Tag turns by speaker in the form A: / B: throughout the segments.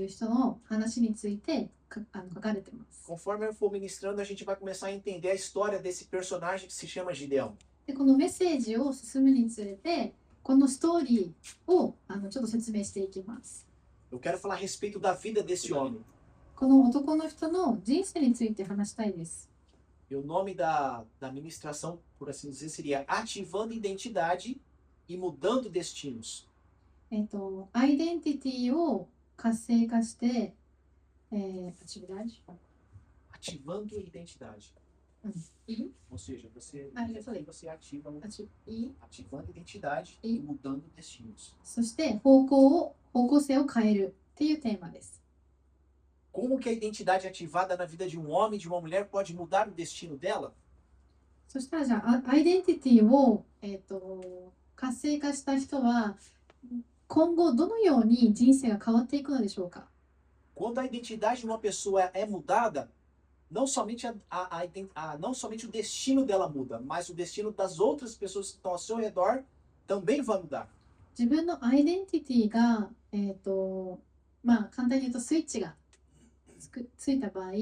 A: いう人の話について書かれています。
B: Conforme eu for ministrando, a gente vai começar a entender a história desse personagem que se chama Gideão.
A: でこのメッセージを進むにつれて、このストーリーをちょっと説明していきます。
B: Eu quero falar a respeito da vida desse homem.
A: この男の人の人生について話したいです。
B: E o nome da ministração, por assim dizer, seria Ativando Identidade e Mudando Destinos.
A: アイデンティティを活性化して、atividade?
B: Ativando Identidade. Ou seja, você ativa ativando identidade e mudando destinos.
A: そして方向性を変えるっていうテーマです。
B: Como que a identidade ativada na vida de um homem e de uma mulher pode mudar o destino dela?
A: そしたらじゃあアイデンティティを、活性化した人は今後どのように人生が変わっていくのでしょうか。
B: Quando a identidade de uma pessoa é mudada, não somente não somente o destino dela muda, mas o destino das outras pessoas que estão ao seu redor também vai mudar.
A: 自分のアイデンティティが、簡単に言うとスイッチがついた場合、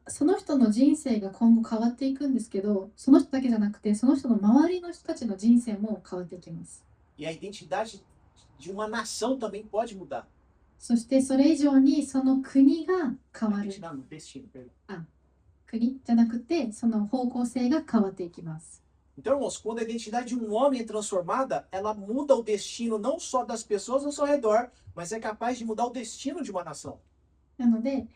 A: その人の人生が今後変わっていくんですけど、その人だけじゃなくてその人の周りの人たちの人生も変わっていきます。
B: E a identidade de uma nação também pode mudar.
A: そしてそれ以上にその国が変わる。国じゃなくてその方向性が変わっていきます。
B: Então, irmãos, quando a identidade de um homem é transformada, ela muda o destino não só das pessoas ao seu redor, mas é capaz de mudar o destino de uma nação.
A: なので、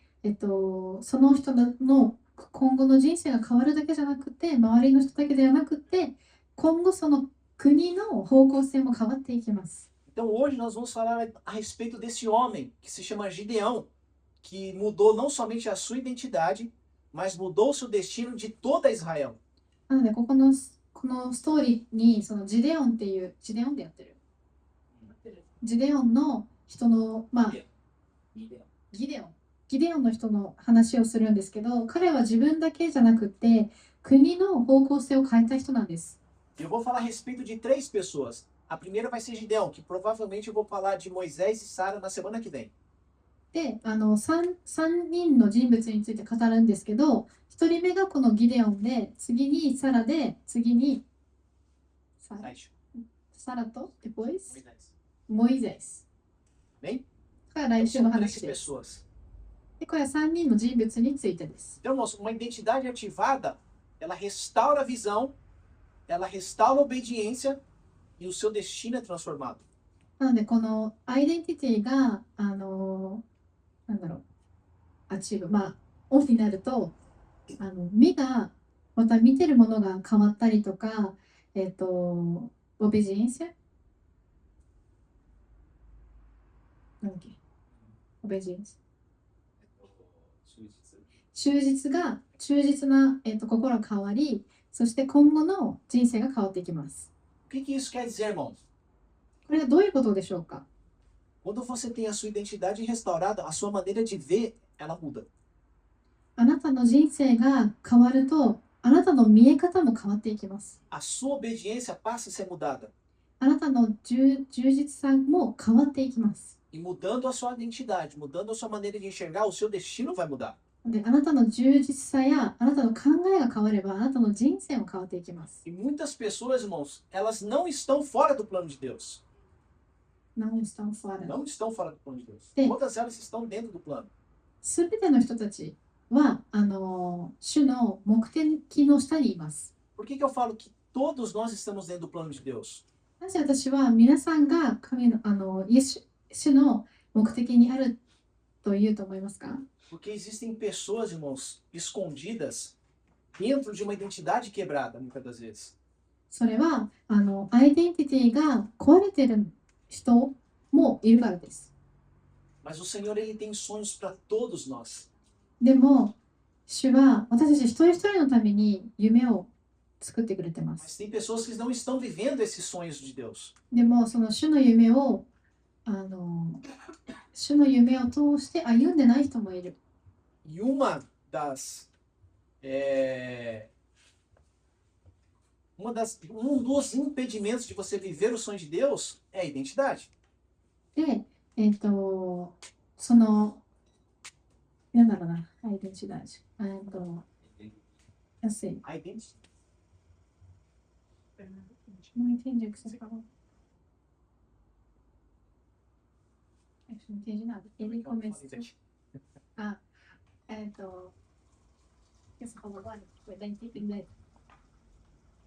A: その人の今後の人生が変わるだけじゃなくて、周りの人だけではなくて、今後その国の方向性も変わっていきます。
B: Então, hoje nós vamos falar a respeito desse homem que se chama Gideão, que mudou não somente a sua identidade, mas mudou o seu destino de toda Israel.
A: なのでこのストーリーにそのギデオンっていうギデオンでやってるギデオンの人のギデオンの人の話をするんですけど、彼は自分だけじゃなくて国の方向性を変えた人なんです。
B: Eu vou falar a respeito de 3 pessoas. A primeira vai ser Gideão, que provavelmente eu vou falar de Moisés e Sara na semana que vem.
A: で、3人の人物について語るんですけど、1人目がこのギデオンで、次にサラで、次にサラと、depoisモイゼス。
B: Bem?
A: が来週の話です。で、これは3人の人物についてです。
B: Então, irmãos, uma identidade ativada, ela restaura a visão, ela restaura a obediência e o seu destino é transformado.
A: なので、このアイデンティティが、アチーブ、オフになると、目が、また見てるものが変わったりとか、オベジエンシャなんだっけオベジエンシャ忠実な、心が変わり、そして今後の人生が変わっていきます。
B: O que isso quer dizer, irmãos?
A: これはどういうことでしょうか。
B: Quando você tem a sua identidade restaurada, a sua maneira de ver, ela muda.
A: あなたの人生が変わると、あなたの見え方も変わっていきます。
B: A sua obediência passa a ser mudada.
A: あなたの忠実さも変わっていきます。
B: E mudando a sua identidade, mudando a sua maneira de enxergar, o seu destino vai mudar.
A: で、あなたの充実さやあなたの考えが変われば、あなたの人生も変わっていきます。
B: E muitas pessoas, irmãos, elas não estão fora do plano de Deus.
A: Não estão fora.
B: Não estão fora do plano de Deus.
A: Sim.
B: Todas elas estão dentro do plano.
A: すべての人たちは、主の目的の下にいます。
B: Por que eu falo que todos nós estamos dentro do plano de Deus?
A: なぜ私は皆さんが主の目的にあると言うと思いますか？
B: Porque existem pessoas, irmãos, escondidas dentro de uma identidade quebrada, muitas das vezes.
A: それはアイデンティティが壊れている人もいるからです。
B: Mas o Senhor, ele tem sonhos para todos nós.
A: でも、主は私たち一人一人のために夢を作ってくれてま
B: Mas
A: す。
B: tem pessoas que não estão vivendo esses sonhos de Deus.
A: でも、その主の夢を主の夢を通して歩んでない人もいる。
B: E um dos impedimentos de você viver o sonho de Deus é a identidade.
A: で、その、なんだろうな、identidade. Eu sei.
B: Identity.
A: Não entendi o que você falou. Acho que não entendi nada. Ele começou. Ah, o que você falou agora? Foi da identidade.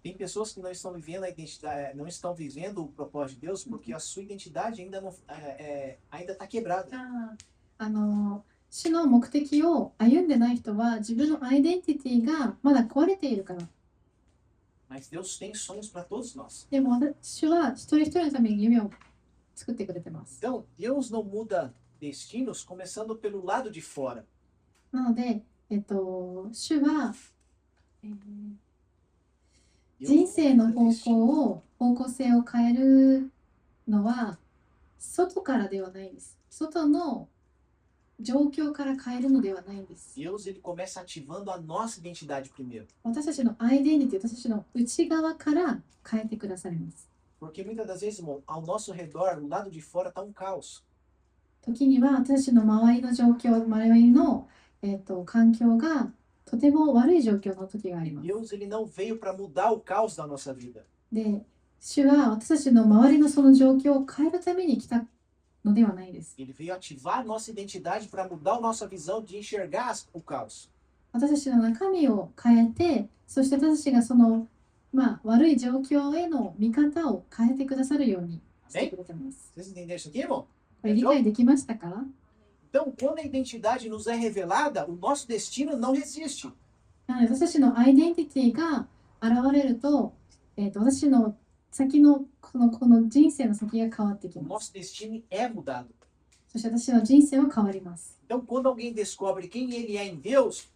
B: Tem pessoas que não estão vivendo a identidade, não estão vivendo o propósito de Deus porque a sua identidade ainda não ainda está quebrada.
A: 主の目的を歩んでない人は自分のアイデンティティがまだ壊れているから。
B: Mas Deus tem sonhos para todos nós.
A: でも私は一人一人のために夢を作ってくれてます。
B: Então, Deus não muda destinos começando pelo lado de fora.
A: なので、主は、人生の方向性を変えるのは外からではないんです。外の状況から変えるのではないんです。
B: Deus ele começa ativando a nossa identidade primeiro.
A: 私たちのアイデンティティ、私たちの内側から変えてくださいます。
B: Porque muitas das vezes, irmão, ao nosso redor, do lado de fora, está um caos.
A: 時には私たちの周りの状況、周りの、環境がとても悪い状況の時があります。
B: Deus ele não veio para mudar o caos da nossa vida.
A: で、主は私たちの周りのその状況を変えるために来たのではないです。
B: Ele veio ativar a nossa identidade para mudar a nossa visão de enxergar o caos.
A: 私たちの中身を変えて、そして私たちがその、悪い状況への見方を変えてくださるようにしてくれてます。
B: Vocês entenderam isso aqui, irmão?
A: これ理解できましたか？
B: Então, quando a identidade nos é revelada, o nosso destino não resiste.
A: なので私たちのアイデンティティが現れると、私の先のこの人生の先が変わってき
B: O
A: ます。
B: nosso destino é mudado.
A: そして私の人生は変わります。
B: Então, quando alguém descobre quem ele é em Deus,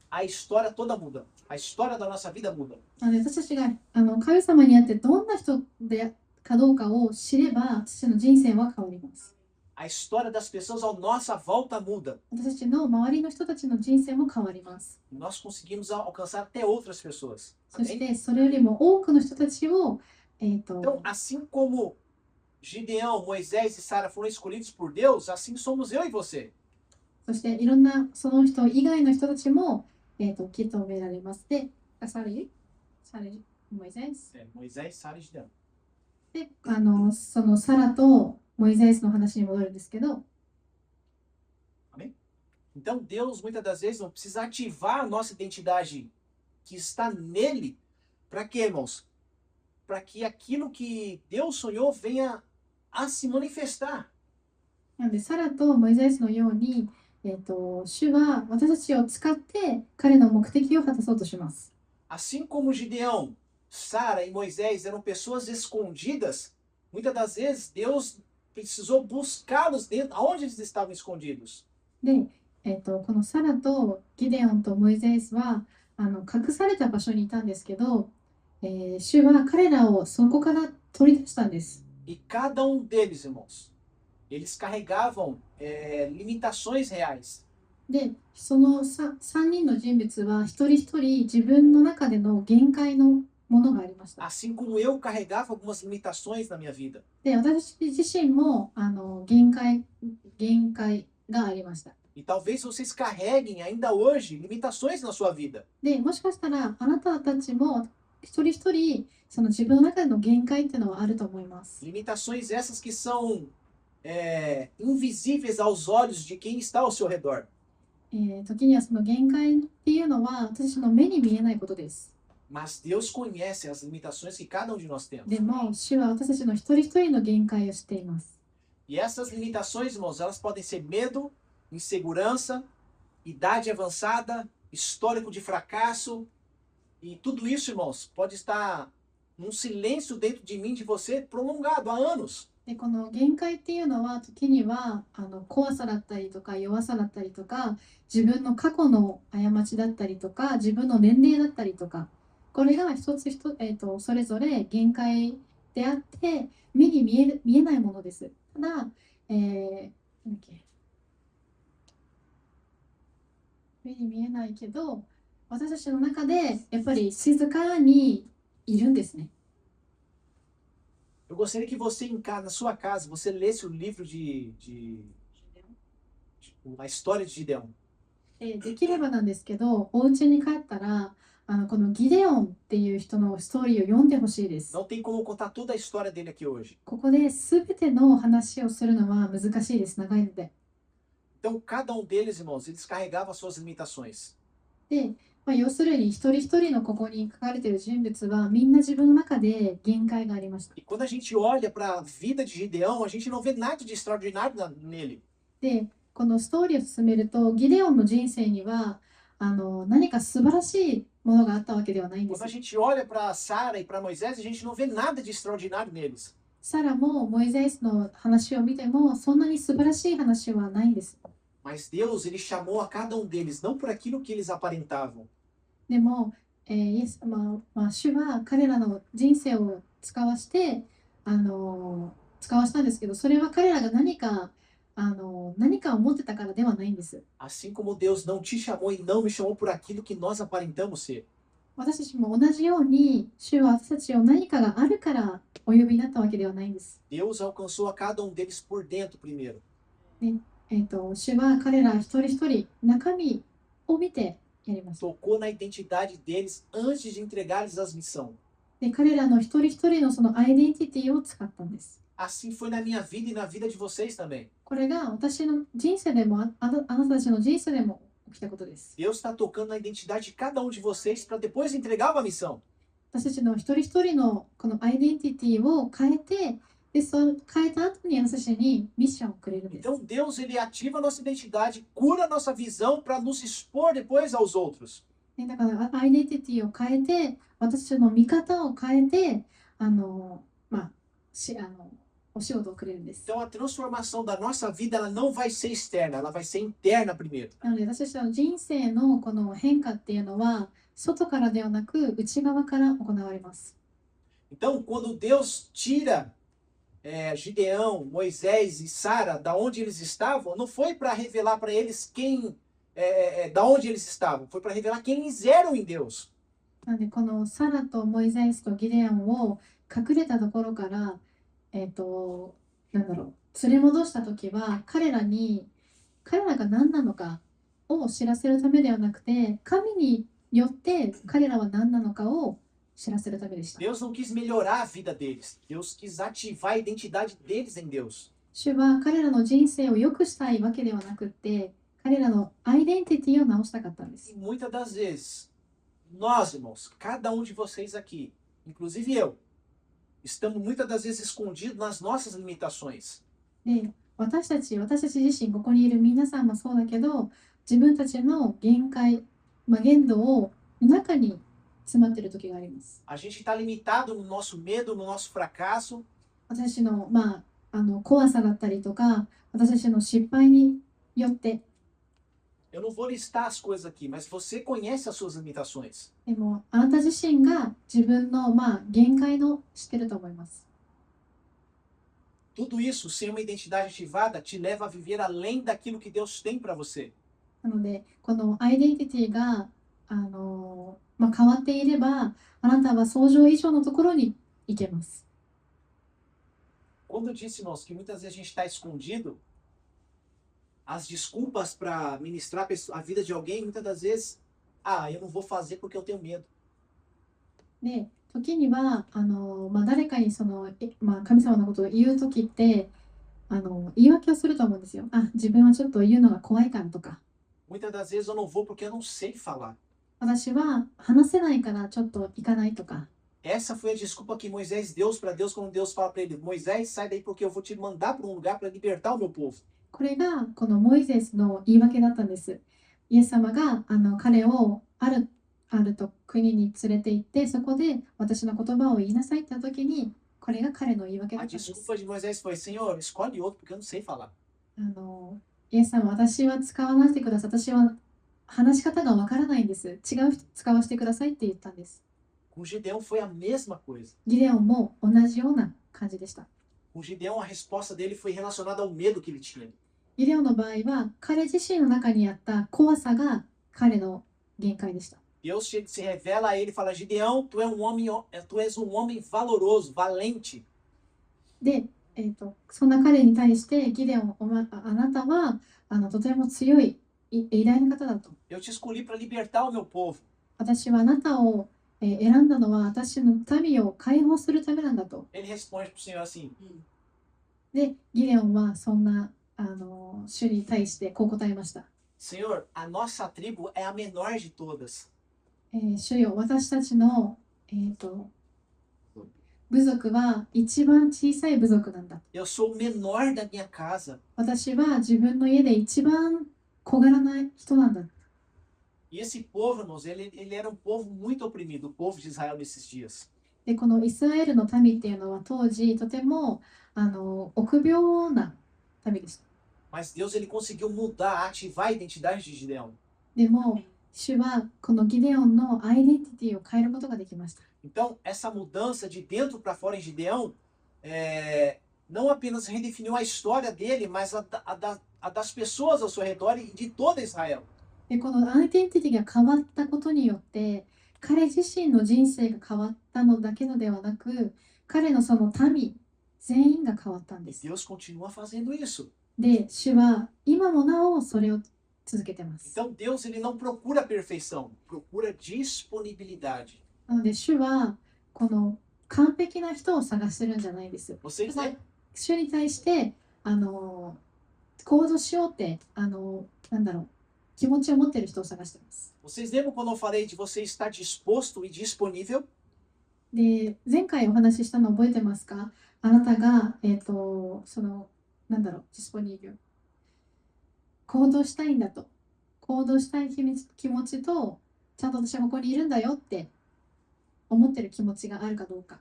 B: a história toda muda. A história da nossa vida muda.
A: なので私たちが神様にあってどんな人でかどうかを知れば私の人生は変わります。
B: A história das pessoas à nossa volta muda.
A: 私たちの周りの人たちの人生も変わります。
B: Nós conseguimos alcançar até outras pessoas.
A: そしてそれよりも多くの人たちを、
B: Então, assim como Gideão, Moisés e Sara foram escolhidos por Deus, assim somos eu e você.
A: そしていろんなその人以外の人たちも、受け止められます。で、
B: Moisés, Sara e Gideão.
A: で、そのサラとモイゼスの話に戻るんですけど、
B: Amém? Então, Deus, muitas das vezes, não precisa ativar a nossa identidade que está nele. Para quê, irmãos? Para que aquilo que Deus sonhou venha a se manifestar.
A: なので、サラとモイゼスのように、主は私たちを使って彼の目的を果たそうとします。
B: Assim como Gideão, Sara e Moisés eram pessoas escondidas, muitas das vezes Deus precisou buscá-los dentro, aonde eles estavam escondidos.
A: で、このサラとギデオンとモイゼスは隠された場所にいたんですけど、主は彼らをそこから取り出したんです。
B: E cada deles, irmãos, eles carregavam limitações reais.
A: で、その3人の人物は一人一人自分の中での限界のものがありました。
B: Assim como eu carregava algumas limitações na minha vida.
A: で、私自身も限界がありました。
B: E talvez vocês carreguem ainda hoje limitações na sua vida.
A: で、もしかしたらあなたたちも一人一人その自分の中での限界っていうのはあると思います。
B: Limitações essas que são invisíveis aos olhos de quem está ao seu redor.
A: 時にはその限界っていうのは私の目に見えないことです。
B: Mas Deus conhece as limitações que cada de nós temos.
A: でも、主は私たちの一人一人の限界を知っています。
B: E essas limitações, irmãos, elas podem ser medo, insegurança, idade avançada, histórico de fracasso. E tudo isso, irmãos, pode estar num silêncio dentro de mim, de você, prolongado há anos.
A: で、この限界っていうのは時には怖さだったりとか弱さだったりとか自分の過去の過ちだったりとか自分の年齢だったりとかこれが一つそれぞれ限界であって目に見えないものです。ただ、なんだっけ目に見えないけど私たちの中でやっぱり静かにいるんですね。
B: Eu gostaria que você, na sua casa, você lesse o livro de a história de Gideão.
A: できればなんですけど、お家に帰ったら、このギデオンっていう人のストーリーを読んでほしいです。
B: Não tem como contar toda a história dele aqui hoje.
A: ここで全ての話をするのは難しいです。長いので。
B: Então, cada um deles, irmãos, eles carregavam as suas limitações.
A: で、要するに一人一人のここに書かれている人物はみんな自分の中で限界がありました。
B: E quando a gente olha para a vida de Gideão, a gente não vê nada de extraordinário nele.
A: で、このストーリーを進めると、ギデオンの人生には何か素晴らしいものがあったわけではないんで
B: Quando
A: す
B: a。gente olha para Sara e para Moisés, a gente não vê nada de extraordinário neles.
A: サラもモイゼスの話を見てもそんなに素晴らしい話はないんです。
B: Mas Deus, ele chamou a cada um deles, não por aquilo que eles aparentavam,
A: でも、イエス主は彼らの人生を使わして使わしたんですけど、それは彼らが何かを持ってたからではないんです。
B: assim como Deus não te chamou e não me chamou por aquilo que nós aparentamos ser.
A: 私たちも同じように主は私たちを何かがあるからお呼びになったわけではないんです。
B: Deus alcançou a cada um deles por dentro primeiro.
A: 主は彼ら一人一人中身を見てやります。
B: Tocou na identidade deles antes de entregar-lhes as missões.
A: で、彼らの一人一人のそのアイデンティティを使ったんです。
B: Assim foi na minha vida e na vida de vocês também.
A: これが私の人生でもあなたたちの人生でも起きたことです。
B: Deus está tocando na identidade de cada um de vocês para depois entregar uma missão.
A: 私たちの一人一人のこのアイデンティティを変えて、でそう変えた後に私たちにミッションをくれるんです。
B: Então Deus, ele ativa a nossa identidade, cura a nossa visão para nos expor depois aos outros.
A: だからアイデンティティを変えて、私たちの見方を変えて、お仕事をくれるんです。
B: Então a transformação da nossa vida, ela não vai ser externa, ela vai ser interna primeiro.
A: なので私たちの人生のこの変化っていうのは外からではなく内側から行われます。
B: Então quando Deus tira Gideão, Moisés e Sara da onde eles estavam, não foi para revelar para eles da onde eles estavam, foi para revelar quem eles eram em Deus.
A: なのでこのサラとモイゼスとギデオンを隠れたところから連れ戻した時は彼らが何なのかを知らせるためではなくて、神によって彼らは何なのかを知らせるためでした。
B: Deus não quis melhorar a vida deles, Deus quis ativar a identidade deles em Deus.
A: 主は彼らの人生を良くしたいわけではなくて、彼らのアイデンティティを直したかったんです。
B: E muitas das vezes, nós, irmãos, cada um de vocês aqui, inclusive eu, estamos muitas das vezes escondidos nas nossas limitações.
A: で、私たち自身、ここにいる皆さんもそうだけど、自分たちの限界、限度を中に詰まっている時があります。
B: A gente está limitado no nosso medo, no nosso fracasso.
A: 私たちの、怖さだったりとか、私たちの失敗によって。
B: Eu não vou listar as coisas aqui, mas você conhece as suas limitações.
A: でも、あなた自身が自分の、限界の知ってると思います。
B: Tudo isso, sem uma identidade ativada, te leva a viver além daquilo que Deus tem para você.
A: なので、このアイデンティティが、変わっていれば、あなたは想像以上のところに行けます。
B: Quando eu disse, irmãos, que muitas vezes a gente está escondido, as desculpas para ministrar a vida de alguém, muitas das vezes, eu não vou fazer porque eu tenho medo.
A: で、時には誰かに神様のことを言う時って言い訳をすると思うんですよ。自分はちょっと言うのが怖いからとか。
B: Muitas das vezes eu não vou porque eu não sei falar.
A: 私は話せないからちょっと行かないとか。
B: Essa foi a desculpa que Moisés deu para Deus quando Deus fala para ele: Moisés, sai daí porque eu vou te mandar para um lugar para libertar o meu povo.
A: これがこのモイゼスの言い訳だったんです。イエス様が彼をある国に連れて行って、そこで私の言葉を言いなさいって言った時に、これが彼の言い訳だったんです。
B: A desculpa de Moisés foi: Senhor, escolhe outro porque eu não sei falar.
A: イエス様、私は使わせてください。私は話し方がわからないんです。違う人使わせてくださいって言ったんです。
B: Com Gideão foi a mesma coisa.
A: ギデオンも同じような感じでした。
B: Com Gideão, a resposta dele foi relacionada ao medo que ele tinha.
A: ギデオンの場合は、彼自身の中にあった怖さが彼の限界でした。
B: Deus se revela a ele e fala: Gideão, tu és um homem valoroso, valente.
A: で、そんな彼に対してギデオン、あなたはとても強い、偉大な方だと。
B: Eu te escolhi para libertar o meu povo.
A: 私はあなたを選んだのは私の民を解放するためなんだと。
B: Ele responde para o Senhor assim:
A: で、ギデオンはそんな主に対してこう答えました。
B: Senhor, a nossa tribo é a menor de todas.
A: 主よ、私たちの、部族は一番小さい部族なんだ。
B: Eu sou o menor da minha casa.
A: 私は自分の家で一番小柄な人なんだ。
B: E esse povo, irmãos, ele era um povo muito oprimido, o povo de Israel nesses dias.
A: で、このイスラエルの民っていうのは当時とても臆病な民でした。
B: Mas Deus ele conseguiu mudar, ativar a identidade de Gideão.
A: でも、主はこのギデオンのアイデンティティを変えることができました。
B: Então, essa mudança de dentro para fora em Gideão não apenas redefiniu a história dele, mas a das pessoas ao seu redor e de toda Israel.
A: で、このアイデンティティが変わったことによって、彼自身の人生が変わったのだけのではなく、彼のその民全員が変わったんです。
B: Deus continua fazendo isso.
A: で、主は今もなおそれを続けてます。
B: Então, Deus ele não procura perfeição, procura disponibilidade.
A: なので、主はこの完璧な人を探してるんじゃないです。
B: Vocês lembram?
A: 主に対して行動しようってなんだろう、気持ちを持っている人を探しています。
B: Vocês lembram quando eu falei de você estar disposto e disponível?
A: で、前回お話ししたの覚えてますか？あなたがなんだろう、disposable、行動したいんだと、行動したい気持ちと、ちゃんと私はここにいるんだよって思ってる気持ちがあるかどうか。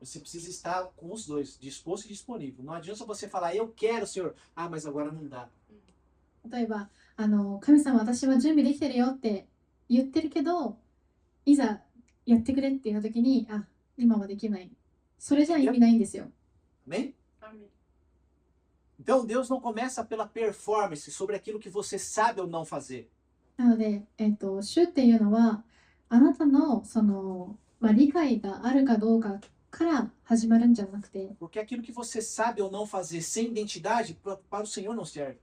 B: Você precisa estar com os dois, disposto e disponível. Não adianta você falar, eu quero, Senhor. Ah, mas agora não dá.
A: 例えば神様、私は準備できてるよって言ってるけど、いざやってくれっていう時に、あ、今はできない。それじゃ意味ないんですよ。
B: Amém? Então Deus não começa pela performance sobre aquilo que você sabe ou não fazer.
A: なので、主っていうのはあなたの理解があるかどうかから始まるんじゃなくて、
B: Porque aquilo que você sabe ou não fazer sem identidade, para o Senhor não serve.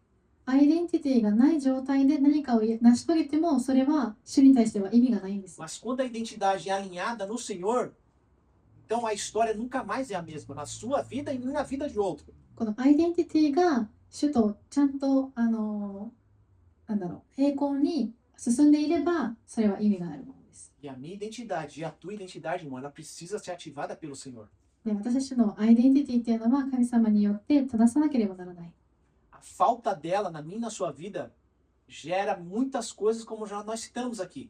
A: アイデンティティがない状態で何かを成し遂げても、それは主に対しては意味がないんです。
B: Mas quando a identidade é alinhada no Senhor, então a história nunca mais é a mesma na sua vida e na vida de outro.
A: このアイデンティティが主とちゃんとなんだろう、平行に進んでいれば、それは意味があるものです。
B: E a minha identidade e a tua identidade, irmão, ela precisa ser ativada pelo Senhor.
A: で、私たちのアイデンティティっていうのは神様によって正さなければならない。
B: A falta dela na minha e na sua vida gera muitas coisas como já nós citamos aqui.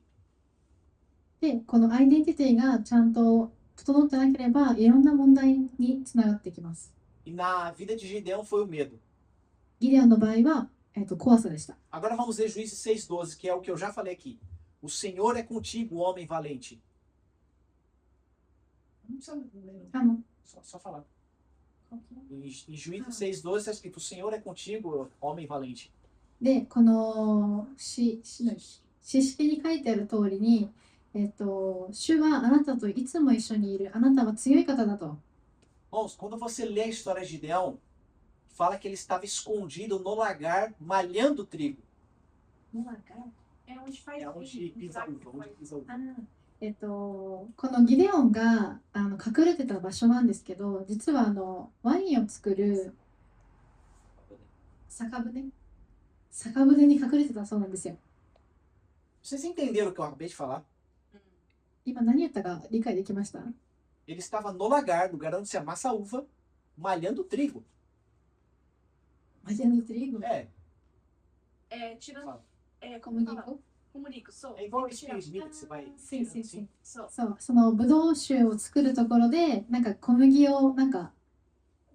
A: で、このアイデンティティがちゃんと整ってなければ、いろんな問題につながってきます。
B: E na vida de Gideão foi o medo.
A: ギデオンの場合は、怖さでした。
B: Agora vamos ler Juízes 6:12, que é o que eu já falei aqui. O Senhor é contigo, homem valente. Não precisa ler, não. Só falar. Em Juízes 6:12 está escrito: o Senhor é contigo, homem valente.
A: で、この詩式に書いてある通りに、主はあなたといつも一緒にいる。あなたは強い方だと。
B: Bom, quando você lê a história de Gideão, fala que ele estava escondido no lagar, malhando trigo.
A: No lagar?
C: É onde faz
B: É onde pisa uva, onde pisa uva.
A: このギデオンが隠れてた場所なんですけど、実はワインを作る酒舟に隠れてたそうなんですよ。
B: Vocês entenderam o que eu acabei de falar?
A: 今何言ったか理解できました？
B: Ele estava no lagar, lugar onde se amassa uva, malhando trigo.
A: Malhando trigo?
B: É.
C: É, tirando.
B: Fala.
C: É,
A: como
C: como fala?
A: digo?
C: Comunico, sou.
B: É igual esse milho que você vai.
A: そうそうそう。
C: Sou.
A: そう、そのブドウ酒を作るところで、なんか小麦をなんか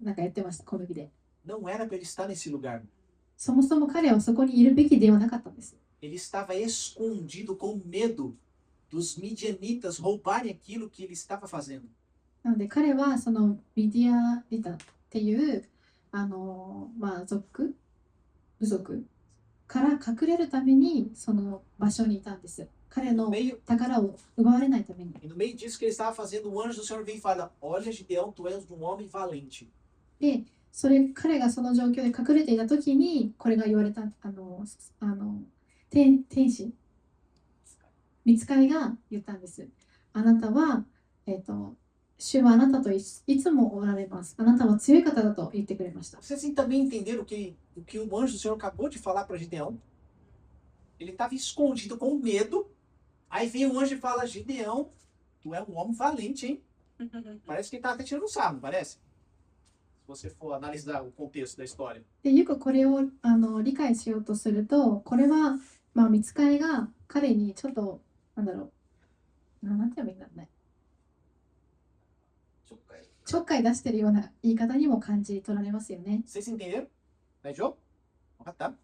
A: やってました、小麦で。
B: Não era para ele estar nesse lugar.
A: そもそも彼はそこにいるべきではなかったんです。
B: Ele estava escondido com medo dos midianitas roubarem aquilo que ele estava fazendo.
A: なので彼はそのミディアリタっていう部族から隠れるためにその場所にいたんです。彼
B: No
A: の
B: meio,
A: 宝を奪われないために。
B: e no meio disso que ele estava fazendo, o anjo do Senhor vem e fala: Olha, Gideão, tu és um homem valente.
A: で、彼がその状況で隠れていた時に、これが言われた、天使、御使いが言ったんです。あなたは、主はあなたといつもおられます。あなたは強い方だと言ってくれました。
B: Vocês também entenderam o que o anjo do Senhor acabou de falar para Gideão? Ele estava escondido com medo. Aí vem o anjo e fala: Gideão, tu é um homem valente, hein? Parece que ele estava até tirando sarro, não parece? Se você for analisar o contexto da história.
A: でよくこれを理解しようとすると、これは、御使いが彼にちょっと、なんて言えばいいんだろうね。ちょっかい出してるような言い方にも感じ取られますよね。
B: Vocês entenderam? Né, Jô? Ah, tá.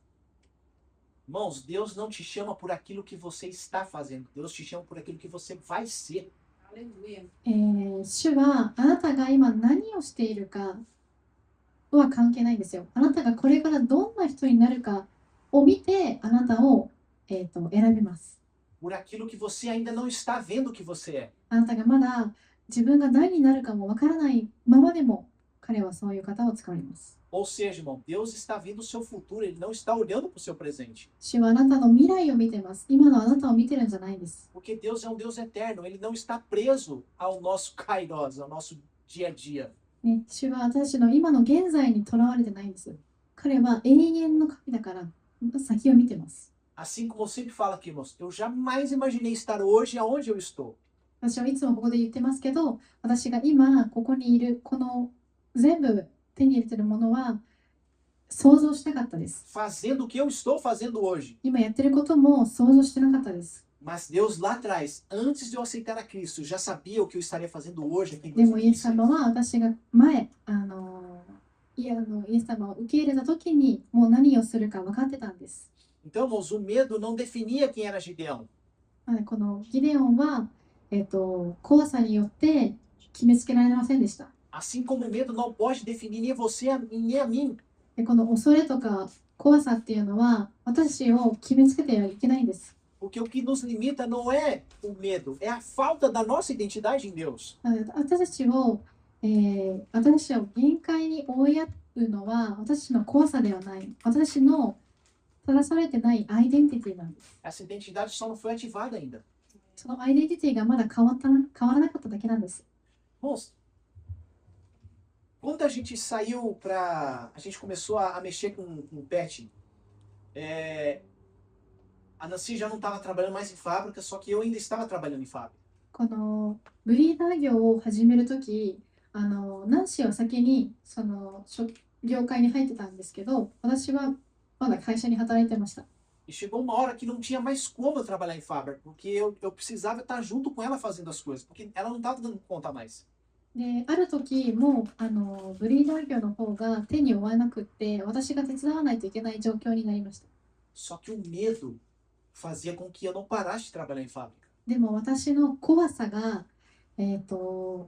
B: Irmãos, Deus não te chama por aquilo que você está fazendo. Deus te chama por aquilo que você vai ser.
C: Aleluia.
A: 主はあなたが今何をしているかは関係ないんですよ。あなたがこれからどんな人になるかを見てあなたを、選びます。
B: Por aquilo que você ainda não está vendo que você é.
A: あなたがまだ自分が何になるかもわからないままでも彼はそういう方を使います。
B: Ou seja, irmão, Deus está vendo o seu futuro, Ele não está olhando para o seu presente.
A: 主はあなたの未来を見てます。今のあなたを見てるんじゃないんです。
B: Porque Deus é um Deus eterno, Ele não está preso ao nosso kairos, ao nosso dia a dia.
A: ね、主は私たちの今の現在にとらわれてないんです。彼は永遠の神だから先を見てます。
B: Assim como eu sempre falo aqui, irmãos, eu jamais imaginei estar hoje aonde eu estou.
A: 私はいつもここで言ってますけど、私が今ここにいるこの全部手に入れてるものは想像してなかったです。
B: Fazendo o que eu estou fazendo hoje.
A: 今やってることも想像してなかったです。
B: Mas Deus lá atrás, antes de eu aceitar a Cristo, já sabia o que eu estaria fazendo hoje aqui em
A: でもイエス
B: 2026.
A: 様は私が前、イエス様を受け入れた時にもう何をするか分かってたんです。
B: Então, irmãos, o medo não definia quem era Gideão.
A: このギデオンは、怖さによって決めつけられませんでした。
B: Assim como o medo não pode definir nem você nem a mim.
A: でこの恐れとか怖さっていうのは私を決めつけてはいけないんです。
B: Porque o que nos limita não é o medo, é a falta da nossa identidade em Deus.
A: 私たちを限界に追いやるのは私の怖さではない。私の正されてないアイデンティティなんです。
B: Essa identidade só não foi ativada ainda.
A: そのアイデンティティがまだ変わらなかっただけなんです。
B: Bom, quando a gente saiu para... A gente começou a mexer com pet, a Nancy já não estava trabalhando mais em fábrica, só que eu ainda estava trabalhando em fábrica.
A: このブリーダー業を始めるとき、ナンシーは先にその業界に入ってたんですけど、私はまだ会社に働いてました。
B: E chegou uma hora que não tinha mais como eu trabalhar em fábrica, porque eu precisava estar junto com ela fazendo as coisas, porque ela não estava dando conta mais.
A: で、ある時もうブリーダー業の方が手に負わなくって、私が手伝わないといけない状況になりました。
B: Só que o medo fazia com que eu não parasse de trabalhar em fábrica.
A: でも私の怖さが、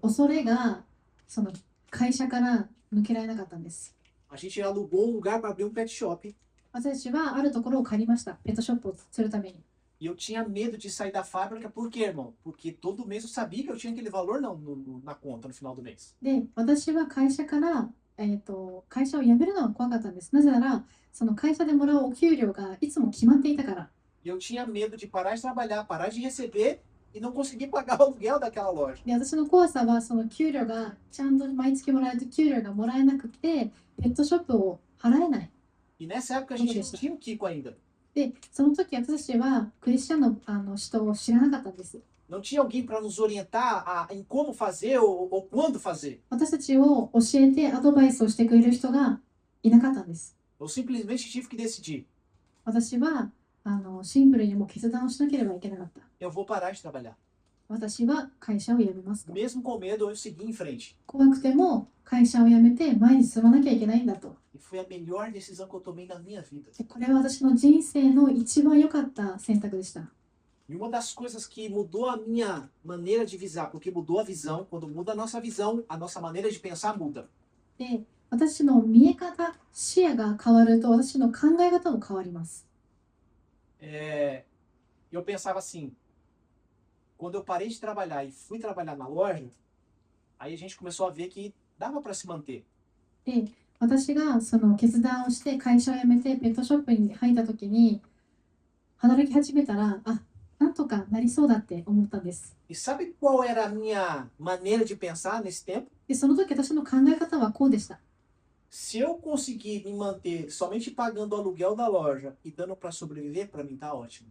A: 恐れがその会社から抜けられなかったんです。
B: A gente alugou um lugar para abrir um pet shop.
A: 私たちはあるところを借りました。ペットショップをするために。
B: E eu tinha medo de sair da fábrica, por quê, irmão? Porque todo mês eu sabia que eu tinha aquele valor na conta no final do mês.
A: で、私は会社から、会社を辞めるのは怖かったんです。なぜなら、その会社でもらうお給料がいつも決まっていたから。
B: E eu tinha medo de parar de trabalhar, parar de receber e não conseguir pagar o aluguel daquela loja.
A: で、私の怖さは、その給料がちゃんと毎月もらえると給料がもらえなくて、ペットショップを払えない。
B: E nessa época a gente não tinha o Kiko ainda.
A: で、その時私たちはクリスチャンの人を知らなかったんです。
B: Não tinha alguém para nos orientar em como fazer ou quando fazer.
A: 私たちを教えてアドバイスをしてくれる人がいなかったんです。
B: Eu simplesmente tive que decidir.
A: 私はシンプルにもう決断をしなければいけなかった。
B: Eu vou parar de trabalhar.
A: 私は会社を辞めますと。
B: Mesmo com medo, eu segui em frente.
A: 怖くても会社を辞めて前に進まなきゃいけないんだと。
B: E foi a melhor decisão que eu tomei na minha vida.
A: でこれは私の人生の一番良かった選択でした。
B: E uma das coisas que mudou a minha maneira de visar, porque mudou a visão, quando muda a nossa visão, a nossa maneira de pensar muda.
A: で、私の見え方、視野が変わると私の考え方も変わります。
B: Eu pensava assim, quando eu parei de trabalhar e fui trabalhar na loja, aí a gente começou a ver que dava para se manter.
A: で、私がその決断をして会社を辞めてペットショップに入った時に働き始めたら、あ、なんとかなりそうだって思ったんです。
B: E sabe qual era a minha maneira de pensar nesse tempo?
A: で、その時私の考え方はこうでした。
B: Se eu conseguir me manter somente pagando o aluguel da loja e dando para sobreviver, para mim tá ótimo.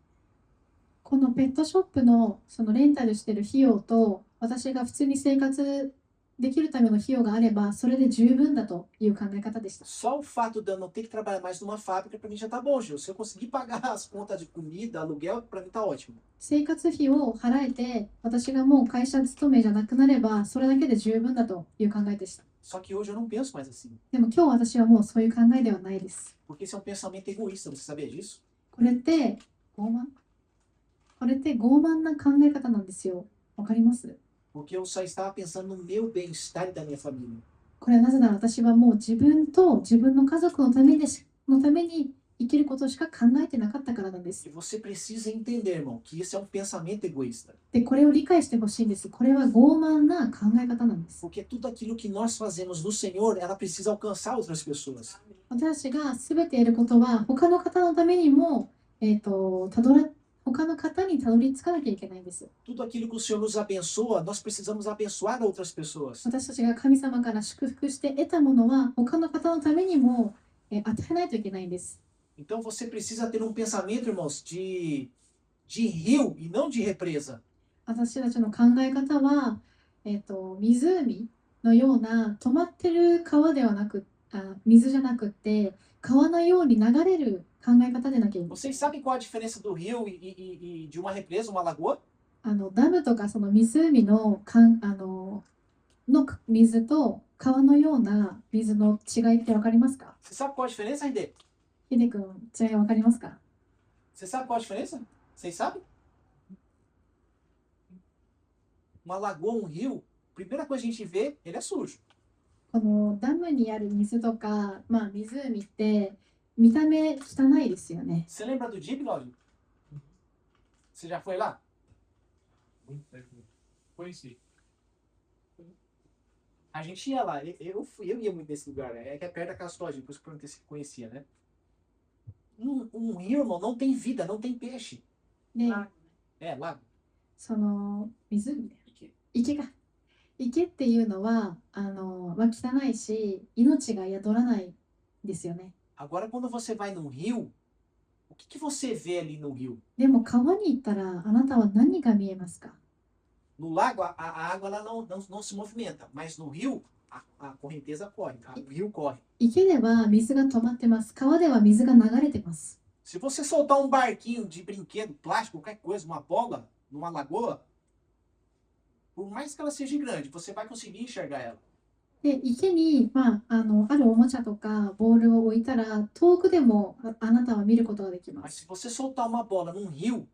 A: このペットショップのそのレンタルしてる費用と私が普通に生活できるための費用があればそれで十分だという考え方でした。
B: Só o fato de eu não ter que trabalhar mais numa fábrica, para mim já tá bom, Gil. Se eu conseguir pagar as contas de comida, aluguel, para mim tá ótimo.
A: 生活費を払えて私がもう会社勤めじゃなくなればそれだけで十分だという考えでした。
B: Só que hoje eu não penso mais assim.
A: でも今日私はもうそういう考えではないです。
B: Porque esse é um pensamento egoísta, você sabia disso?
A: これって傲慢な考え方なんですよ。わかります？
B: Porque eu só estava pensando no meu bem-estar e da minha família.
A: これはなぜなら私はもう自分と自分の家族のために生きることしか考えてなかったからなんです。
B: E você precisa entender, irmão, que isso é um pensamento egoísta.
A: で、これを理解してほしいんです。これは傲慢な考え方なんです。
B: Porque tudo aquilo que nós fazemos no Senhor, ela precisa alcançar outras pessoas.
A: 私たちが全てやることは他の方のためにも、他の方にたどり着かなきゃいけないんです。
B: Tudo aquilo que o Senhor nos abençoa, nós precisamos abençoar outras pessoas.
A: 私たちが神様から祝福して得たものは他の方のためにも与えないといけないんです。
B: Então você precisa ter um pensamento, irmãos, de rio e não de represa.
A: 私たちの考え方は、湖のような止まってる川ではなく、水じゃなくって川のように流れる考え方でなきゃいけない。
B: Vocês sabem qual a diferença do rio e de uma represa, uma lagoa?
A: ダムとかその湖の水と川のような水の違いって分かりますか？
B: Você sabe qual a diferença, Rinde?
A: ヒデ君、違い分かりますか？
B: Você sabe qual a diferença? Vocês sabem? Uma lagoa, um rio, primeira coisa que a gente vê, ele é sujo.
A: このダムにある水とか、湖って見た目汚いですよね。
B: Você lembra do Dib, Lógico? Você já foi lá?
D: Conheci.
B: A gente ia lá, eu ia muito nesse lugar, é que é perto da casa Lógico, por isso que eu perguntei se conhecia, né? Um rio, irmão, não tem vida, não tem peixe.
A: で、
B: É, lago.
A: その湖だよ。池っていうのは汚いし命が宿らないですよね。
B: Agora, quando você vai num rio, o que você vê ali no rio?
A: でも川に行ったらあなたは何が見えますか？
B: No lago, a água ela não se movimenta, mas no rio, a correnteza corre, o rio corre.
A: 池では水が止まってます。川では水が流れてます。
B: Se você soltar um barquinho de brinquedo, plástico, qualquer coisa, uma bola, numa lagoa, por mais que ela seja grande, você vai conseguir enxergar ela.
A: で、池に、あるおもちゃとかボールを置いたら遠くでもあなたは見ることができま
B: Mas
A: す。
B: se você soltar uma bola num rio,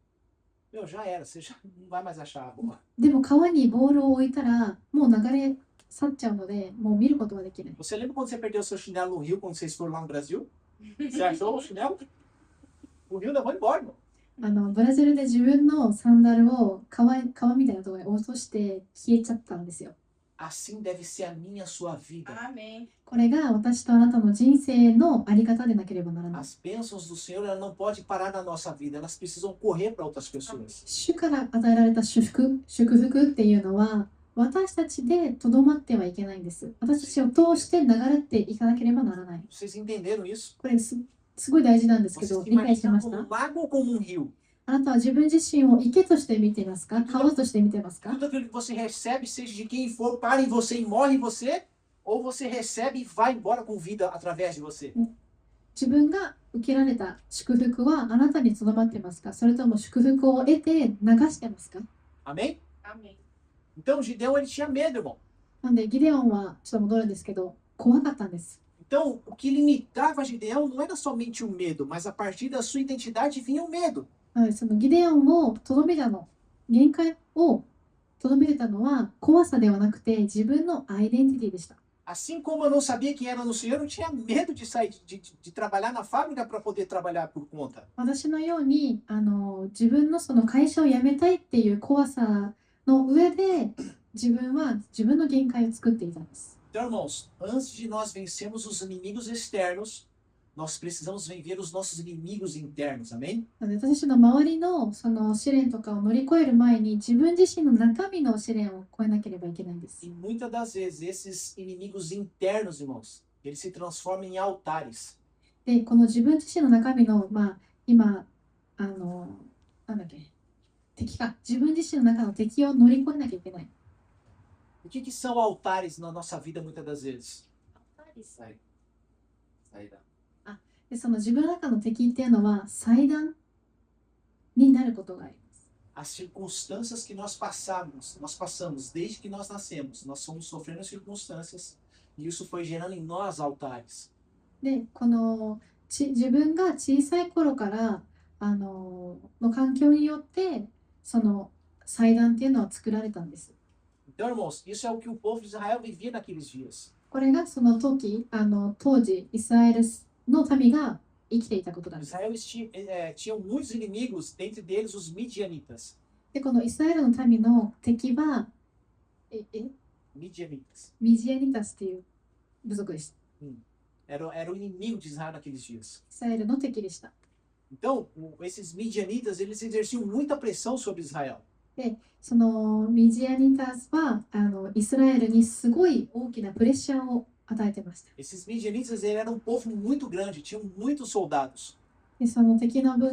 B: meu, já era, você já não vai mais achar a bola.
A: でも川にボールを置いたらもう流れ去っちゃうのでもう見ることができない。
B: Você lembra quando você perdeu seu chinelo no rio, quando vocês foram lá no Brasil? Você achou o chinelo? O rio levou embora, irmão.
A: ブラジルで自分のサンダルを川みたいなところに落として消えちゃったんですよ。
B: Assim deve ser a minha, a sua vida.
C: Amém.
A: これが私とあなたの人生のあり方でなければならない。
B: As bênçãos do Senhor, elas não podem parar na nossa vida, elas precisam correr para outras pessoas.
A: 主から与えられた祝福っていうのは私たちでとどまってはいけないんです。私たちを通して流れていかなければならない。
B: Vocês entenderam isso?
A: これすごい大事なんですけ
B: Vocês
A: ど、
B: se
A: 理解し
B: imaginam
A: まし
B: como
A: た？
B: um lago ou como um rio?
A: あなたは自分自身を池として見ていますか？川として見てますか？
B: Tudo aquilo que você recebe, seja de quem for, para em você e morre em você, ou você recebe e vai embora com vida através de você.
A: 自分が受けられた祝福はあなたにとどまってますか？それとも祝福を得て流してますか？
B: Amém?
C: Amém.
B: Então, Gideão, ele tinha medo, irmão.
A: なんでギデオンはちょっと戻るんですけど怖かったんです。
B: Então, o que limitava Gideão não era somente o medo, mas a partir da sua identidade vinha o medo.
A: そのギデオンをとどめたの限界をとどめてたのは怖さではなくて自分のアイデンティティでした。
B: Assim como eu não sabia quem era no Senhor, eu não tinha medo de sair de trabalhar na fábrica para poder trabalhar por conta.
A: 私のように自分のその会社を辞めたいっていう怖さの上で自分は自分の限界を作っていたんです。
B: Então, irmãos, antes de nós vencermos os inimigos externos, nós precisamos vencer os nossos inimigos internos, amém?
A: なので私たちの周りのその試練とかを乗り越える前に自分自身の中身の試練を超えなければいけないんです。
B: E muitas das vezes esses inimigos internos, irmãos, eles se transformam em altares.
A: で、この自分自身の中身の、今、なんだっけ、敵か、自分自身の中の敵を乗り越えなきゃいけない。
B: O que são altares na nossa vida muitas das vezes?
A: で、その自分の中の敵っていうのは祭壇になることがあります。
B: As circunstâncias que nós passamos desde que nós nascemos, nós fomos sofrendo circunstâncias e isso foi gerando em nós altares.
A: で、この自分が小さい頃からの環境によってその祭壇っていうのは作られたんです。
B: Então, irmãos, isso é o que o povo de Israel vivia naqueles dias.
A: これがその時、当時イスラエルの民が生きていたことなんです。
B: Israel tinham muitos inimigos, dentre deles os midianitas.
A: で、このイスラエルの民の敵は
B: Midianitas.
A: ミジアニタスっていう部族でした。
B: Era o inimigo de Israel naqueles dias.
A: イスラエルの敵でした。
B: Então, esses midianitas, eles exerciam muita pressão sobre Israel.
A: そのミジアニタスはイスラエルにすごい大きなプレッシャーを与えてました。
B: Esses midianitas, eles eram um povo muito grande, tinham muitos soldados.
A: で、その敵の部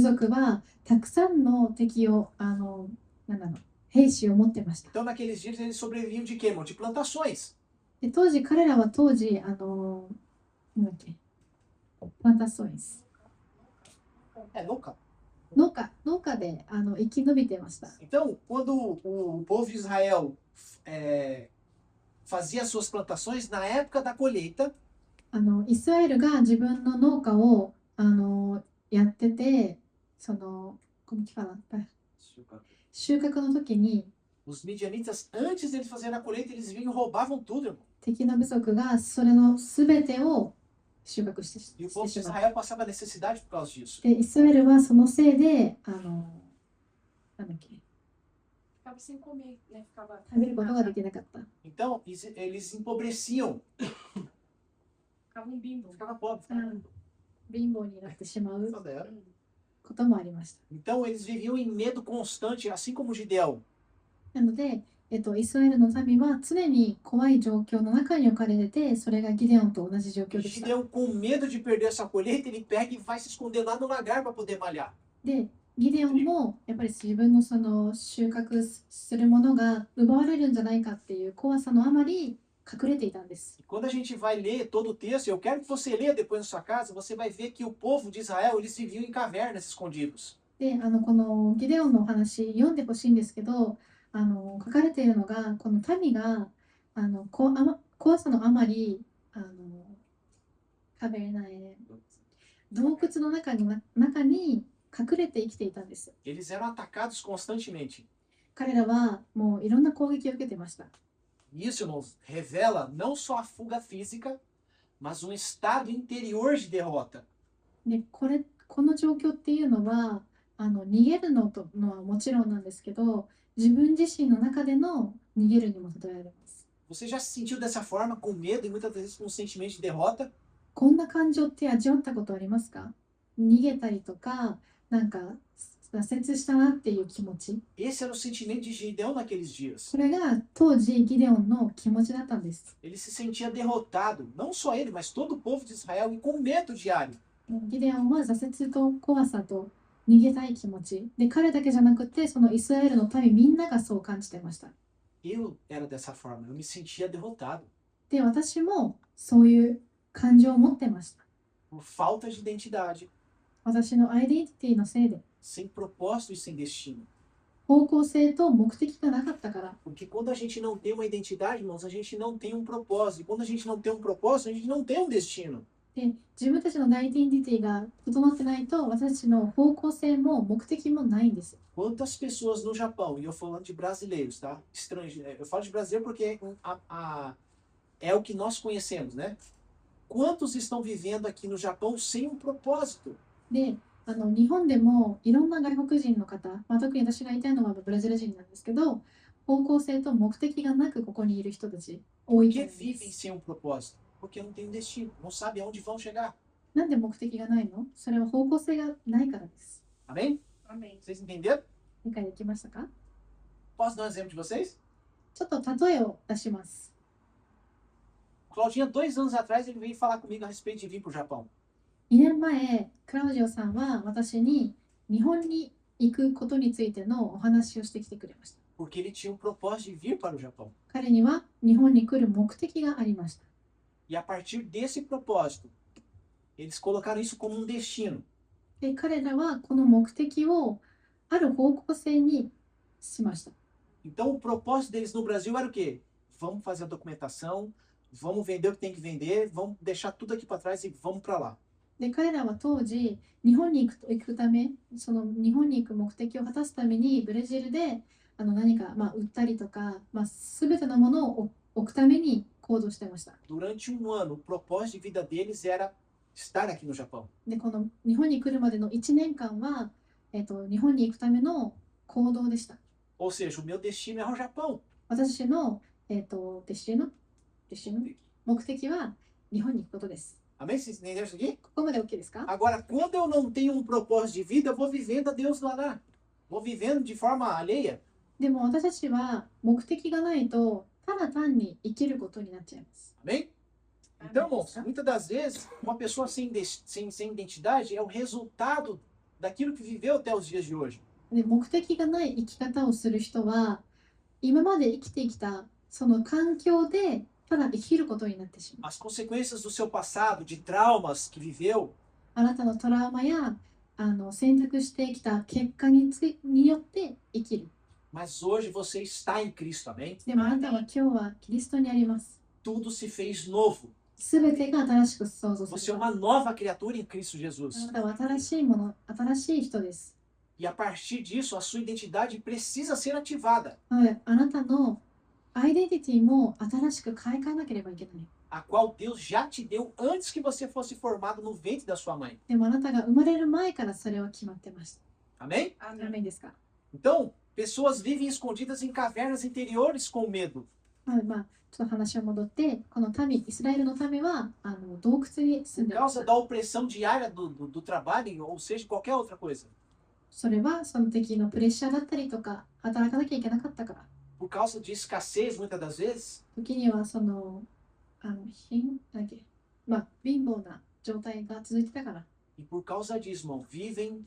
A: 族はたくさんの敵を兵士を持ってました。
B: Então, naqueles dias, eles sobreviviam de quê, irmão? De plantações.
A: で、彼らは当時なんだっけ、プランタソイス 農家で生き延びてました。
B: Então, quando o povo de Israel fazia suas plantações, na época da colheita,
A: イスラエルが自分の農家をやってて、como que fala? 収穫の時に
B: os midianitas, antes deles fazerem a colheita, eles vinham e roubavam tudo, irmão.
A: 敵の部族がそれの全てを収穫してし
B: E o povo de
A: てしまう。
B: Israel passava necessidade por causa disso.
A: で、イスラエルはそのせいでなんだっけ、
C: Ficava sem comer, né? Ficava.
A: 食べることができなかった。
B: Então, eles empobreciam,
C: Ficava um bimbo.
B: ficava pobre.
A: 貧乏になってしまう
B: Só dela.
A: こともありました。
B: Então, eles viviam em medo constante, assim como Gideão.
A: なので、イスラエルの民は常に怖い状況の中に置かれてて、それがギデオンと同じ状
B: E
A: 況でした。
B: Gideão, com medo de perder essa colheita, ele pega e vai se esconder lá no lagar para poder malhar.
A: で、ギデオンもやっぱり自分のその収穫するものが奪われるんじゃないかっていう怖さのあまり隠れていたんです。
B: E quando a gente vai ler todo o texto, eu quero que você leia depois na sua casa, você vai ver que o povo de Israel, eles viviam em cavernas escondidos.
A: で、このギデオンのお話読んでほしいんですけど、書かれているのが、この民が怖さのあまり洞窟の中に隠れて生きていたんです。
B: Eles eram atacados constantemente.
A: 彼らはもういろんな攻撃を受けてました。
B: Isso, irmãos, revela não só a fuga física, mas um estado interior de derrota.
A: で、この状況っていうのは逃げるのはもちろんなんですけど、自分自身の中での逃げるにも例えられます。
B: Você já se sentiu dessa forma, com medo e muitas vezes com um sentimento de derrota?
A: こんな感情って味わったことありますか？逃げたりとか、なんか挫折したなっていう気持ち。
B: Esse era o sentimento de Gideão naqueles dias.
A: これが当時ギデオンの気持ちだったんです。
B: Ele se sentia derrotado, não só ele, mas todo o povo de Israel, e com medo diário.
A: ギデオンは挫折と怖さと逃げたい気持ちで、彼だけじゃなくてそのイスラエルの民みんながそう感じてました。
B: Eu era dessa forma, eu me sentia derrotado.
A: で、私もそういう感情を持ってました。
B: Por falta de identidade,
A: 私のアイデンティティのせいで、
B: sem propósito e sem destino.
A: 方向性と目的がなかったから。
B: Porque quando a gente não tem uma identidade, irmãos, a gente não tem um propósito. E quando a gente não tem um propósito, a gente não tem um destino.
A: で、自分たちのアイデンティティが整ってないと、私たちの方向性も目的もないんです。
B: Quantas pessoas no Japão, e eu falando de brasileiros, tá? Estrangeiro, eu falo de brasileiro porque é o que nós conhecemos, né? Quantos estão vivendo aqui no Japão sem um propósito?
A: で、日本でもいろんな外国人の方、特に私がいたのはブラジル人なんですけど、方向性と目的がなくここにいる人たち多
B: Por
A: いと
B: que
A: 思いま
B: vivem
A: す。
B: sem um propósito? Porque não tem um destino, não sabem aonde vão chegar.
A: なんで目的がないの？それは方向性がないからです。
B: Amém?
C: Amém.
B: Vocês entenderam?
A: 理解できましたか？
B: Posso dar um exemplo de vocês?
A: ちょっと例えを出します。
B: Claudinha, 2 anos atrás, ele veio falar comigo a respeito de vir para o Japão.
A: 2年前、クラウジオさんは私に日本に行くことについてのお話をしてきてくれました。
B: Porque ele tinha um propósito de vir para o Japão.
A: 彼には日本に来る目的がありました。
B: E a partir desse propósito, eles colocaram isso como um destino.
A: で、彼らはこの目的をある方向性にしました。
B: Então, o propósito deles no Brasil era o quê? Vamos fazer a documentação, vamos vender o que tem que vender, vamos deixar tudo aqui para trás e vamos para lá.
A: で、彼らは当時、日本に行くため、その日本に行く目的を果たすために、ブラジルで何か、売ったりとか、すべてのものを置くために行動してました。
B: Durante um ano, o propósito de vida deles era estar aqui no Japão.
A: で、この日本に来るまでの1年間は、日本に行くための行動でした。
B: Ou seja, o meu destino era o Japão.
A: 私の、デシノ目的は日本に行くことです。
B: Amém? Vocês entenderam isso aqui?
A: ここまで OK ですか？
B: Agora, quando eu não tenho um propósito de vida, eu vou vivendo a Deus lá. Vou vivendo de forma alheia.
A: でも私たちは目的がないと、ただ単に生きることになっちゃいます。
B: Amém? Então, irmãos, muitas das vezes, uma pessoa sem identidade é o resultado daquilo que viveu até os dias de hoje.
A: で、目的がない生き方をする人は、今まで生きてきたその環境でただ生きることになってしまう。
B: As consequências do seu passado, de traumas que viveu,
A: あなたのトラウマや選択してきた結果によって生きる。
B: mas hoje você está em Cristo, amém?
A: でもあなたは今日はキリストにあります。
B: Tudo se fez novo.
A: すべてが新しく創造
B: Você
A: さ
B: é
A: れ
B: uma
A: た。
B: nova criatura em Cristo
A: あ
B: Jesus.
A: なたは新しいもの、新しい人です。
B: E a partir disso, a sua identidade precisa ser ativada,
A: なので、あなたのアイデンティティも新しく変えなければいけない。
B: a qual Deus já te deu antes que você fosse formado no ventre da sua mãe.
A: でもあなたが生まれる前からそれは決まってました。
B: Amém?
A: ダメですか？
B: Então, pessoas vivem escondidas em cavernas interiores com medo.
A: ちょっと話を戻って、この民、イスラエルの民は洞窟に住ん
B: Por
A: でまし
B: causa
A: た。
B: da opressão diária do trabalho, ou seja, qualquer outra coisa.
A: それはその敵のプレッシャーだったりとか、働かなきゃいけなかったから。
B: Por causa de escassez, muitas das vezes.
A: 時には貧乏な状態が続いてたから。
B: E por causa disso, irmão, vivem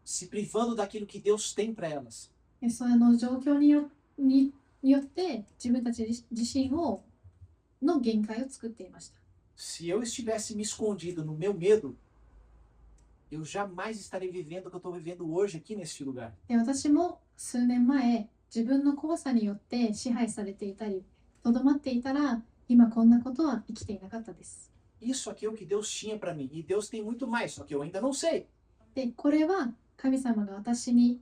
B: se privando daquilo que Deus tem para elas.
A: でその状況によって自分たち自身の限界を作っていました。
B: Se eu estivesse me escondido no meu medo, eu jamais estaria vivendo o que eu estou vivendo hoje aqui neste lugar.
A: で、私も数年前、自分の怖さによって支配されていたり、とどまっていたら、今こんなことは生きていなかったです。
B: Isso aqui é o que Deus tinha para mim. E Deus tem muito mais, só que eu ainda não sei.
A: で、これは神様が私に、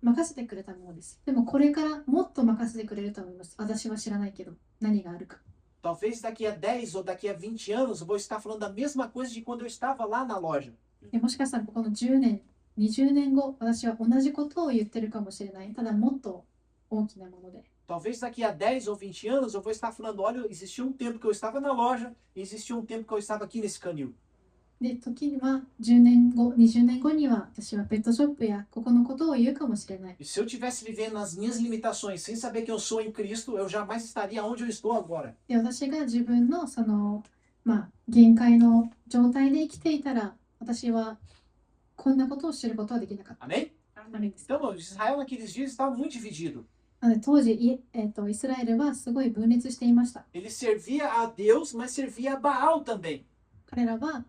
A: 任せてくれたものです。でもこれからもっと任せてくれると思います。私は知らないけど、何があるか。
B: Talvez daqui a 10 ou daqui a 20 anos eu vou estar falando da mesma coisa de quando eu estava lá na loja.
A: でもしかしたらこの10年、20年後、私は同じことを言ってるかもしれない。ただもっと大きなもので。
B: Talvez daqui a 10 ou 20 anos eu vou estar falando, olha, existia um tempo que eu estava na loja e existia um tempo que eu estava aqui nesse canil.
A: で、時には10年後、20年後には私はペットショップやここのことを言うかもしれない。
B: E se eu tivesse vivendo nas minhas limitações sem saber que eu sou em Cristo, eu jamais estaria onde eu estou agora.
A: で、私が自分の限界の状態で生きていたら、私はこんなことを知ることはできなかった。
B: Amém?
A: ダメです。
B: Então, Israel naqueles dias estava muito dividido.
A: なので当時イスラエルはすごい分裂していました。
B: Ele servia a Deus, mas servia a Baal também.
A: 彼らは、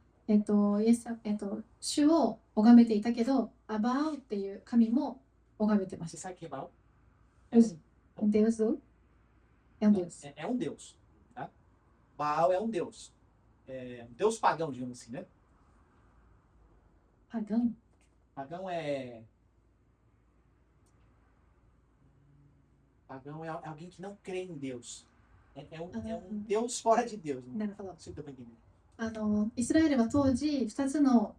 A: 主を拝めていたけど、アバーウっていう神も拝めてまし
B: Você
A: た。
B: sabe o que é Baal?
A: Deus é um Deus.
B: É um Deus. Tá? Baal é um Deus. É um Deus pagão, digamos assim, né?
A: Pagão?
B: Pagão é... Pagão é alguém que não crê em Deus. É um
A: Ah.
B: Deus fora de Deus.
A: なるほど。
B: Não sei se deu pra entender.
A: イスラエルは当時2つの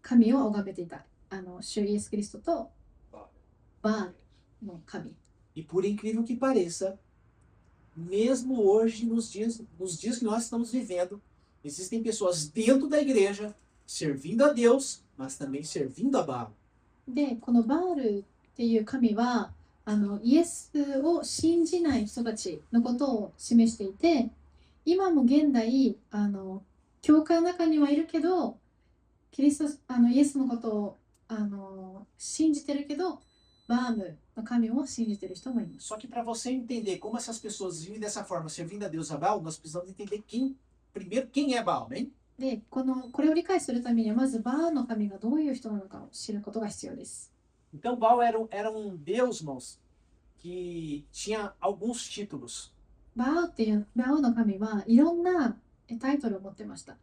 A: 神を拝めていた。主イエス・キリストとバールの神。
B: E por incrível que pareça, mesmo hoje, nos dias que nós estamos vivendo, existem pessoas dentro da igreja servindo a Deus, mas também servindo a Baal.
A: で、このバールっていう神はイエスを信じない人たちのことを示していて、今も現代教会の中にはいるけど、イエスのことを信じてるけど、バームの神を信じてる人もいます。
B: Só que para você entender como essas pessoas vivem dessa forma, servindo a Deus a Baal, nós precisamos entender primeiro quem é Baal, né?
A: で、これを理解するためには、まずバーの神がどういう人なのかを知ることが必要です。
B: Então Baal era um deus, irmãos, que tinha alguns títulos.
A: バーの神はいろんなタイトルを持ってました。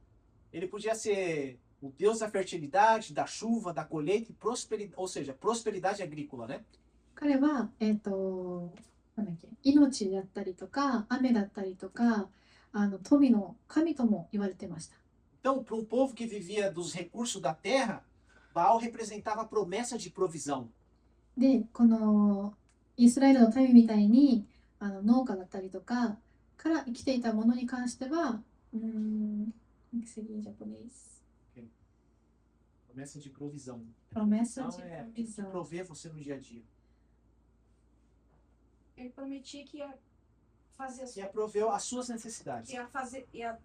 B: Ele podia ser o deus da fertilidade, da chuva, da colheita e prosperidade, ou seja, prosperidade agrícola, né?
A: 彼は、なんだっけ、命だったりとか、雨だったりとか、富の神とも言われてました。
B: Então, para um povo que vivia dos recursos da terra, Baal representava a promessa de provisão.
A: で、このイスラエルの民みたいに農家だったりとかから生きていたものに関しては、como seria em japonês?
B: Promessa de provisão.
A: Promessa
B: Então,
A: de
B: é
A: provisão.
B: prover você no dia a dia.
C: Ele prometia que ia fazer
B: E prover as suas necessidades.
C: ia fazer ia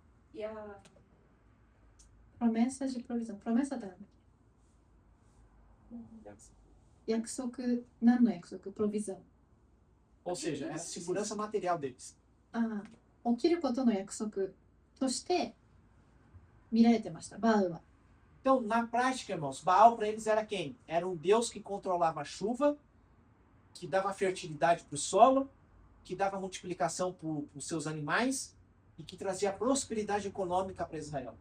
A: Promessa de provisão. Promessa da 約束、何の約束？プロビザン。
B: Ou seja, é a segurança material deles.
A: 起きることの約束として見られてました、バーウは。
B: Então, na prática, irmãos, Baal para eles era quem? Era um deus que controlava a chuva, que dava fertilidade para o solo, que dava multiplicação para os seus animais e que trazia prosperidade econômica para Israel.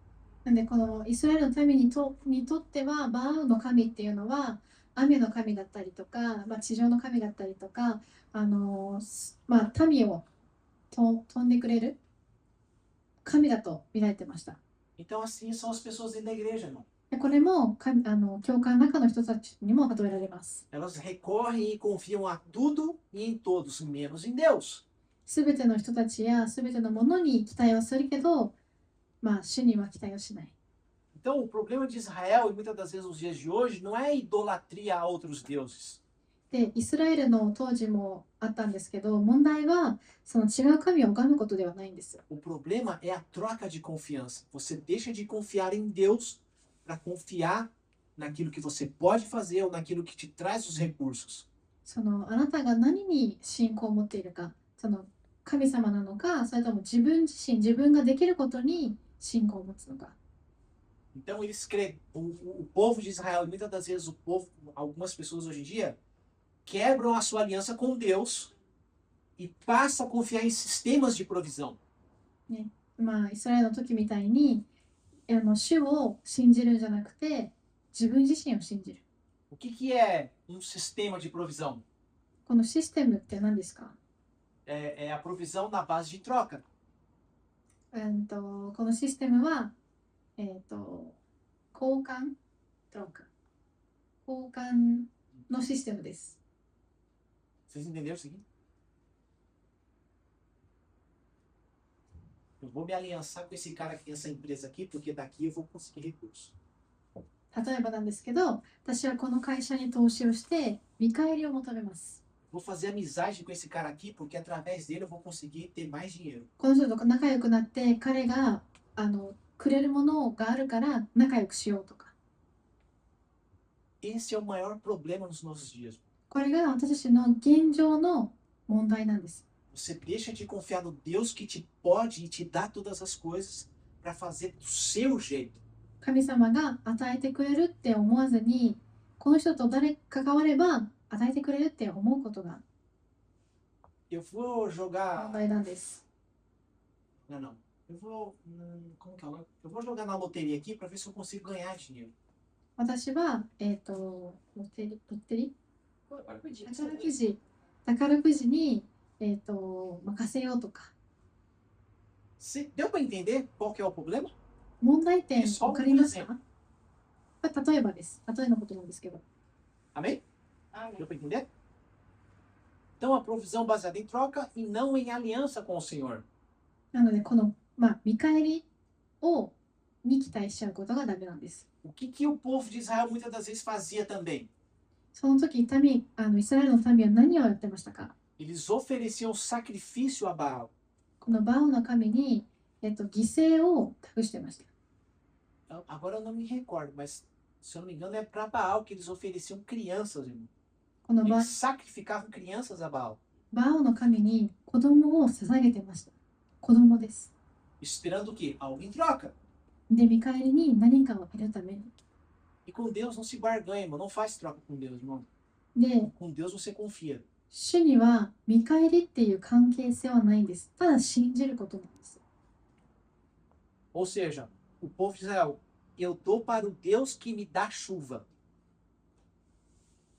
A: なんでこのイスラエルの民にとってはバーウの神っていうのは雨の神だったりとか、地上の神だったりとか、民を飛んでくれる神だと見られてました。
B: Então, assim são as pessoas dentro da igreja, irmão.
A: でこれも教会の中の人たちにも例えられます。
B: Elas recorrem e confiam a tudo e em todos, menos em Deus.
A: すべての人たちやすべてのものに期待をするけど、主には期待をしない。
B: Então, o problema de Israel, e muitas das vezes nos dias de hoje, não é idolatria a outros deuses.
A: で、イスラエルの当時もあったんですけど、問題はその違う神を拝むことではないんです。
B: O problema é a troca de confiança. Você deixa de confiar em Deus para confiar naquilo que você pode fazer ou naquilo que te traz os recursos.
A: あなたが何に信仰を持っているか、神様なのか、それとも自分自身、自分ができることに信仰を持つのか。
B: Então, o povo de Israel, e muitas das vezes algumas pessoas hoje em dia, quebram a sua aliança com Deus e passam a confiar em sistemas de provisão.
A: イスラエルの時みたいに主を信じるんじゃなくて自分自身を信じる。
B: O que é um sistema de provisão?
A: このシステムって何ですか？
B: É a provisão na base de troca.
A: このシステムは、交換のシステムです。
B: Vocês entenderam isso aqui? Eu vou me aliançar com esse cara aqui, essa empresa aqui, porque daqui eu vou conseguir recurso.
A: 例えばなんですけど、私はこの会社に投資をして見返りを求めます。
B: Vou fazer amizade com esse cara aqui, porque através dele eu vou conseguir ter mais dinheiro.
A: この人と仲良くなって彼がくれるものがあるから仲良くしようとか。
B: Esse é o maior problema nos nossos dias.
A: これが私たちの現状の問題なんです。
B: Você deixa de confiar no Deus que te pode e te dá todas as coisas para fazer do seu jeito.
A: 神様が与えてくれるって思わずに、この人と関われば与えてくれるって思うことが
B: Eu vou
A: 問
B: jogar.
A: 題なんです。
B: Não. Eu vou. Como que é o nome? Eu vou jogar na loteria aqui para ver se eu consigo ganhar dinheiro.
A: 私は、ロッテリ
C: podia.
A: 宝くじに任せようとか。
B: Deu para entender qual que é o problema?
A: 問題点
B: えそう
A: 分かりますか？これ例えばです。例えのことなんですけど。
B: Amém?
C: あ
B: Deu para entender? Então, a provisão baseada em troca e não em aliança com o Senhor.
A: なので、この、見返りに期待しちゃうことがダメなんです。
B: O que o povo de Israel muitas das vezes fazia também?
A: その時、イスラエルの民は何をやってましたか？
B: Eles ofereciam sacrifício a Baal.
A: このバオの神に、犠牲を託してました。
B: Agora eu não me recordo, mas se eu não me engano é para Baal que eles ofereciam crianças, irmão.
A: この
B: Eles sacrificavam crianças a Baal,
A: バオの神に子供を捧げてました。子供です。
B: esperando o quê? Algo em troca.
A: で、見返りに何かを得るために。
B: E com Deus não se barganha, irmão. Não faz troca com Deus, irmão.
A: で、
B: Com Deus você confia.
A: 主には見返りっていう関係性はないんです。ただ信じることなんです。
B: Ou seja, o povo de Israel, eu dou para o Deus que me dá chuva.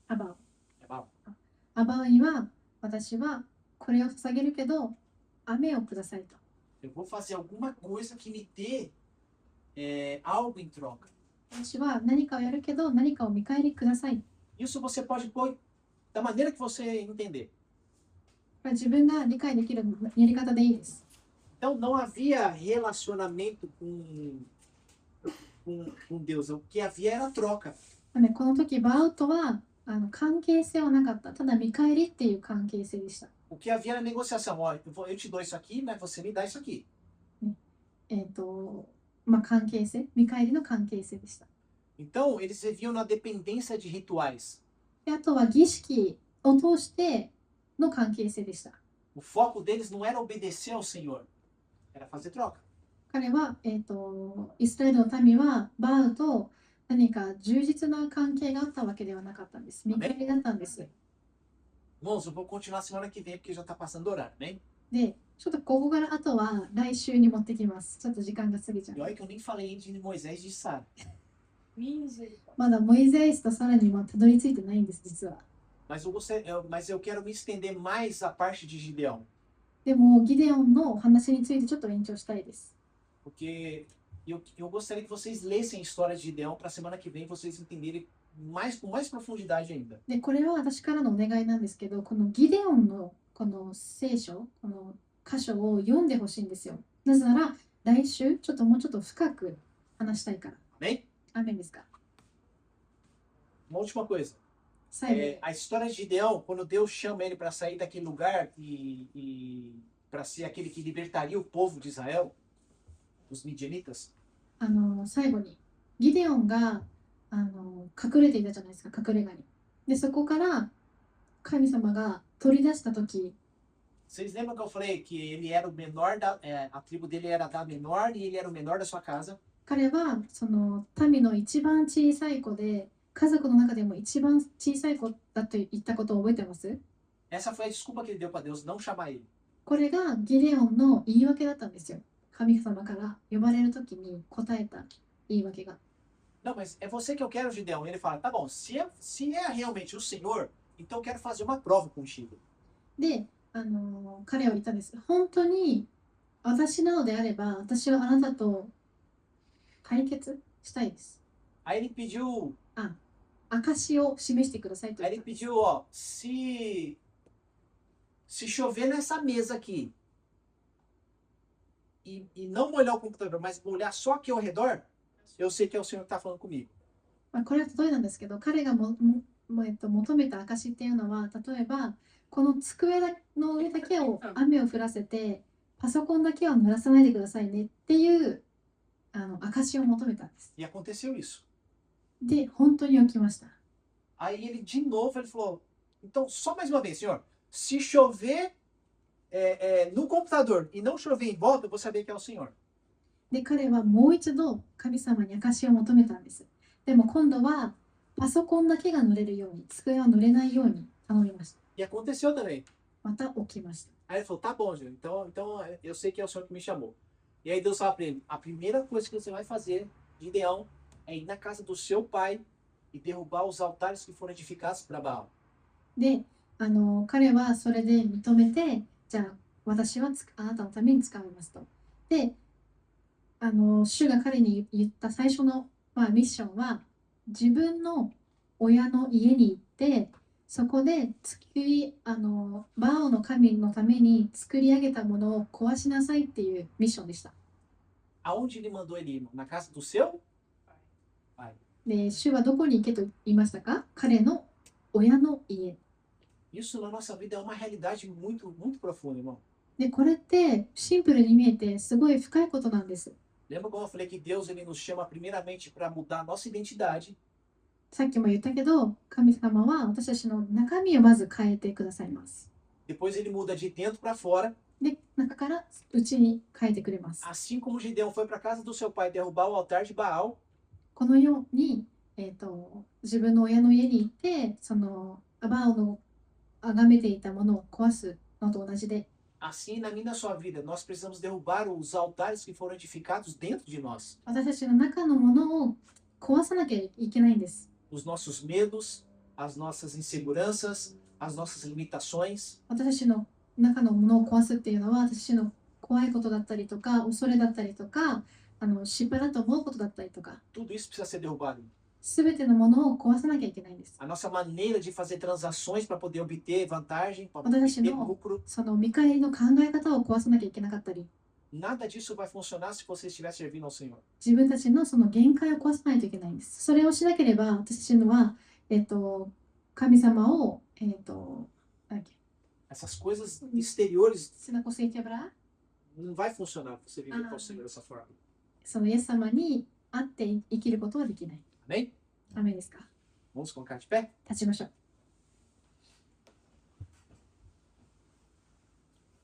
A: アバオ。
B: É Baal.
A: アバオには私はこれを捧げるけど雨をくださいと。
B: Eu vou fazer alguma coisa que me dê algo em troca.
A: 私は何かをやるけど何かを見返りください。
B: Isso você pode pôr da maneira que você entender.
A: これは自分が理解できるやり方でいいです。
B: Então não havia relacionamento com Deus. O que havia era troca.
A: なのでこの時バオとは関係性はなかった。ただ見返りっていう関係性でした。
B: O que havia era negociação. Ó, eu te dou isso aqui, mas você me dá isso aqui.
A: 関係性、見返りの関係性でした。
B: Então eles viviam na dependência de rituais.
A: であとは儀式を通しての関係性でした。
B: O foco deles não era obedecer ao Senhor, era fazer troca.
A: 彼は、イスラエルの民はバウと何か充実な関係があったわけではなかったんです。見返りだったんです。
B: Irmãos, eu vou continuar semana que vem porque já está passando o horário, né?
A: で、ちょっとここからあとは来週に持ってきます。ちょっと時間が過ぎちゃう
B: E。olha que eu nem falei de Moisés e de Sara.
A: まだモイゼイスとさらにもたどり着いてないんです、実は。
B: Mas eu quero me estender mais a parte de Gideão.
A: でも、ギデオンの話についてちょっと延長したいです。
B: Porque eu gostaria que vocês lessem a história de Gideão para a semana que vem vocês entenderem com mais profundidade ainda.
A: で、これは私からのお願いなんですけど、このギデオンのこの聖書、この箇所を読んでほしいんですよ。なぜなら、来週、もうちょっと深く話したいから。
B: Amém?
A: アーメンですか？
B: Uma última coisa.
A: 最後に
B: A história de Gideão, quando Deus chama ele para sair daquele lugar e para ser aquele que libertaria o povo de Israel, os midianitas,
A: 最後にギデオンが隠れていたじゃないですか、隠れ家に。で、そこから神様が取り出したとき、
B: vocês lembram que eu falei que ele era o menor a tribo dele era da menor e ele era o menor da sua casa?
A: 彼はその民の一番小さい子で、家族の中でも一番小さい子だと言ったことを覚えてます？
B: Essa foi a desculpa que ele deu para Deus não chamar ele.
A: これがギデオンの言い訳だったんですよ。神様から呼ばれるときに答えた言い訳が。
B: Não, mas é você que eu quero, Gideão. Ele fala, tá bom, se é realmente o Senhor, então eu quero fazer uma prova contigo.
A: で、彼は言ったんです。本当に私なのであれば、私はあなたと対決したいです。
B: Aí ele pediu,
A: 証を示してくださいと
B: aí
A: 言っ
B: ele
A: たんです。
B: pediu, ó, se chover nessa mesa aqui e não molhar o computador, mas molhar só aqui ao redor, eu sei que é o Senhor que está falando comigo.
A: これは例えなんですけど、彼が求めた証っていうのは、例えばこの机の上だけを雨を降らせて、パソコンだけは濡らさないでくださいねっていう証を求めたんです。
B: E aconteceu isso.
A: で、本当に起きました。
B: Aí ele, de novo, ele falou, então, só mais uma vez, Senhor, se chover no computador e não chover em volta, eu vou saber que é o Senhor.
A: で、彼はもう一度神様に証を求めたんです。でも今度はパソコンだけが濡れるように、机は濡れないように頼みました。
B: E aconteceu também.
A: また起きました。
B: Aí ele falou, tá bom, Senhor, então eu sei que é o Senhor que me chamou. E aí Deus fala para ele, a primeira coisa que você vai fazer, Gideão, é ir na casa do seu pai e derrubar os altares que foram edificados para Baal.
A: で、彼はそれで認めて、じゃあ私はあなたのために使いますと。で、主が彼に言った最初の、ミッションは、自分の親の家に行って、そこでバオの神のために作り上げたものを壊しなさいっていうミッションでした。
B: Aonde ele mandou ele ir, irmão? Na casa do seu pai.
A: で、主はどこに行けと言いましたか？彼の親の家。
B: Isso na nossa vida é uma realidade muito, muito profunda, irmão.
A: で、これってシンプルに見えてすごい深いことなんです。
B: Lembra como eu falei que Deus ele nos chama primeiramente para mudar a nossa identidade?
A: さっきも言ったけど、神様は私たちの中身をまず変えてくださいます。
B: Depois ele muda de dentro para fora.
A: で、中から内に変えてくれます。
B: Assim como Gideão foi para a casa do seu pai derrubar o altar de Baal,
A: このように、自分の親の家に行って、バオの崇めていたものを壊すのと同じで、
B: assim na minha e na sua vida, nós precisamos derrubar os altares que foram edificados dentro de nós.
A: 私たちの中のものを壊さなきゃいけないんです。
B: Os nossos medos, as nossas inseguranças, as nossas limitações.
A: 私たちの中のものを壊すっていうのは、私たちの怖いことだったりとか、恐れだったりとか、失敗だと思うことだったりとか、
B: Tudo isso precisa ser derrubado.
A: すべてのものを壊さなきゃいけないんです。
B: A nossa maneira de fazer transações para poder obter vantagem, para
A: 私たち
B: obter
A: の
B: lucro,
A: その見返りの考え方を壊さなきゃいけなかったり、
B: nada disso vai funcionar se você estiver servindo ao Senhor.
A: 自分たちのその限界を壊さないといけないんです。それをしなければ、私たちのは、神様を、なんだっけ、
B: Essas coisas exteriores
A: Se não conseguir quebrar,
B: não vai funcionar você viver com o Senhor dessa forma.
A: そのイエス様に会って生きることはできない。
B: Amém?
A: ダメですか？
B: Vamos colocar de pé?
A: 立ちましょう。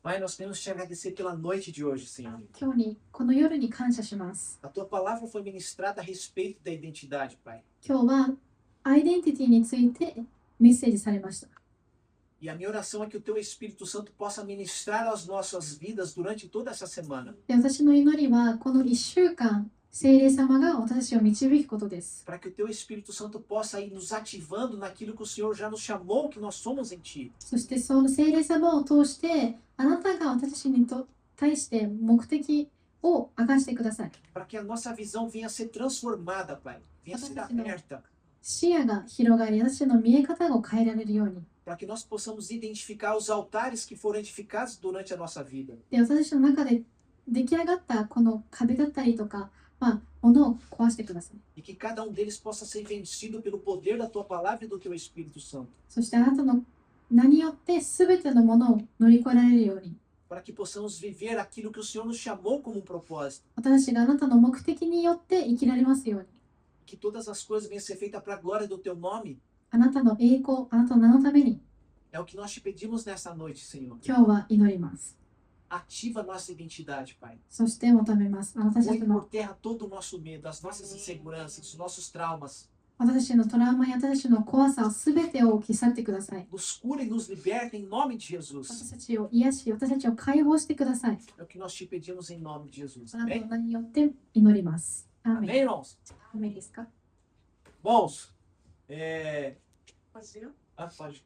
B: Pai, nós queremos te agradecer pela noite de hoje, Senhor.
A: 今日に、この夜に感謝します。
B: A tua palavra foi ministrada a respeito da identidade, Pai.
A: 今日はアイデンティティについてメッセージされました。
B: E a minha oração é que o teu Espírito Santo possa ministrar as nossas vidas durante toda essa semana.
A: で、私の祈りは、この1週間、聖霊様が私たちを導くことです。
B: Para que o teu Espírito Santo possa ir nos ativando naquilo que o Senhor já nos chamou, que nós somos em ti.
A: そしてその聖霊様を通して、あなたが私たちに対して目的を明かしてください。
B: Para que a nossa visão venha a ser transformada, Pai. Venha a ser aberta.
A: 視野が広がり、私たちの見え方を変えられるように。
B: Para que nós possamos identificar os altares que foram edificados durante a nossa vida.
A: で、私たちの中で出来上がったこの壁だったりとか、ものを壊してください。
B: E que cada um deles possa ser vencido pelo poder da tua palavra e do teu Espírito Santo.
A: そしてあなたの名によって全てのものを乗り越えられるように。
B: Para que possamos viver aquilo que o Senhor nos chamou como um propósito.
A: 私たちがあなたの目的によって生きられますように。
B: Que todas as coisas venham a ser feitas para a glória do teu nome.
A: あなたの栄光、あなたの名のために、
B: É o que nós te pedimos nessa noite, Senhor.
A: 今日は祈ります。
B: Ativa a nossa identidade, Pai.
A: そして求めます。私た
B: Põe
A: ち
B: por
A: の
B: terra todo o nosso medo, as nossas inseguranças, os nossos traumas.
A: 私たちのトラウマや私たちの怖さを全てを置き去ってください。
B: Nos cura e nos liberta em nome de
A: 私
B: Jesus.
A: たちを癒し、私たちを解放してください。
B: É o que nós te pedimos em nome de Jesus.
A: あなたの
B: Amém?
A: 名によって祈ります。アーメン。
B: Amém, irmãos?
A: アーメンですか？
B: Bons,
C: Pode ser?
B: pode.